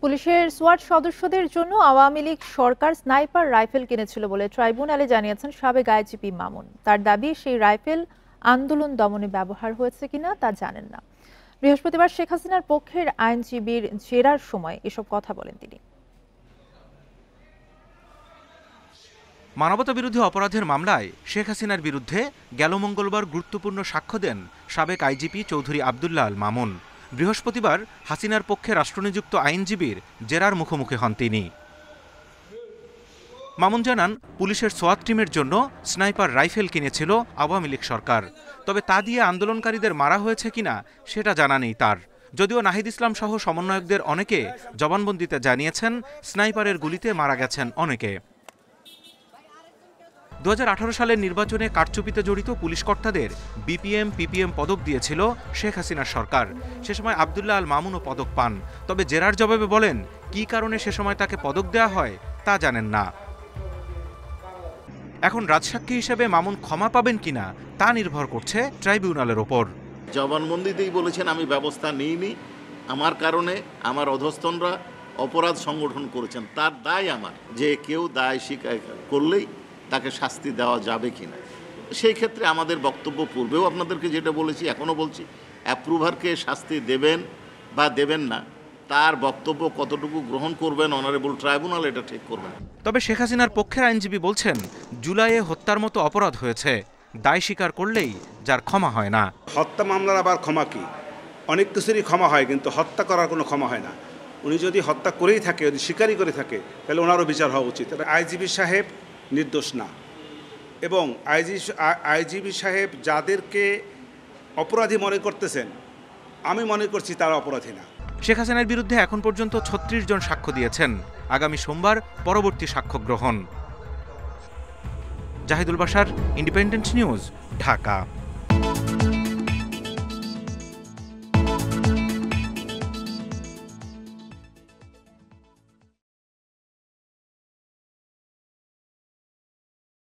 পুলিশের সোয়াট সদস্যদের জন্য আওয়ামী লীগ সরকার স্নাইপার রাইফেল কিনেছিল বলে ট্রাইব্যুনালে জানিয়েছেন সাবেক আইজিপি মামুন। তার দাবি, সেই রাইফেল আন্দোলন দমনে ব্যবহার হয়েছে কিনা তা জানেন না। বৃহস্পতিবার শেখ হাসিনার পক্ষের আইনজীবীর জেরার সময় এসব কথা বলেন তিনি। মানবতাবিরোধী অপরাধের মামলায় শেখ হাসিনার বিরুদ্ধে গেল মঙ্গলবার গুরুত্বপূর্ণ সাক্ষ্য দেন সাবেক আইজিপি চৌধুরী আবদুল্লাহ আল মামুন। বৃহস্পতিবার হাসিনার পক্ষে রাষ্ট্রনিযুক্ত আইনজীবীর জেরার মুখোমুখি হন তিনি। মামুন জানান, পুলিশের সোয়াত টিমের জন্য স্নাইপার রাইফেল কিনেছিল আওয়ামী লীগ সরকার। তবে তা দিয়ে আন্দোলনকারীদের মারা হয়েছে কিনা সেটা জানা নেই তার। যদিও নাহিদ ইসলাম সহ সমন্বয়কদের অনেকে জবানবন্দিতে জানিয়েছেন, স্নাইপারের গুলিতে মারা গেছেন অনেকে। 2018 সালের নির্বাচনে কারচুপিতে জড়িত পুলিশ কর্তাদের বিপিএম, পিপিএম পদক দিয়েছিল শেখ হাসিনার সরকার। সে সময় আবদুল্লাহ আল মামুনও পদক পান। তবে জেরার জবাবে বলেন, কী কারণে সে সময় তাকে পদক দেওয়া হয় তা জানেন না। এখন রাজসাক্ষী হিসেবে মামুন ক্ষমা পাবেন কিনা তা নির্ভর করছে ট্রাইব্যুনালের ওপর। জবানবন্দিতেই বলেছেন, আমি ব্যবস্থা নিইনি, আমার কারণে আমার অধস্তনরা অপরাধ সংগঠন করেছেন, তার দায় আমার। যে কেউ দায় স্বীকার করলেই তাকে শাস্তি দেওয়া যাবে কিনা, সেই ক্ষেত্রে আমাদের বক্তব্য পূর্বেও আপনাদেরকে যেটা বলেছি, এখনও বলছি, অ্যাপ্রুভারকে শাস্তি দেবেন বা দেবেন না, তার বক্তব্য কতটুকু গ্রহণ করবেন অনারেবল ট্রাইব্যুনাল এটা ঠিক করবেন। তবে শেখ হাসিনার পক্ষের আইনজীবী বলছেন, জুলাইয়ে হত্যার মতো অপরাধ হয়েছে, দায় স্বীকার করলেই যার ক্ষমা হয় না। হত্যা মামলার আবার ক্ষমা কি? অনেক কিছুরই ক্ষমা হয়, কিন্তু হত্যা করার কোনো ক্ষমা হয় না। উনি যদি হত্যা করেই থাকে, যদি স্বীকারই করে থাকে, তাহলে ওনারও বিচার হওয়া উচিত। তবে আইজিবি সাহেব নির্দোষ না, এবং আইজিবি সাহেব যাদেরকে অপরাধী মনে করতেছেন, আমি মনে করছি তারা অপরাধী না। শেখ হাসিনার বিরুদ্ধে এখন পর্যন্ত 36 জন সাক্ষ্য দিয়েছেন। আগামী সোমবার পরবর্তী সাক্ষ্য গ্রহণ। Zahidul Bashar, Independent News, Dhaka.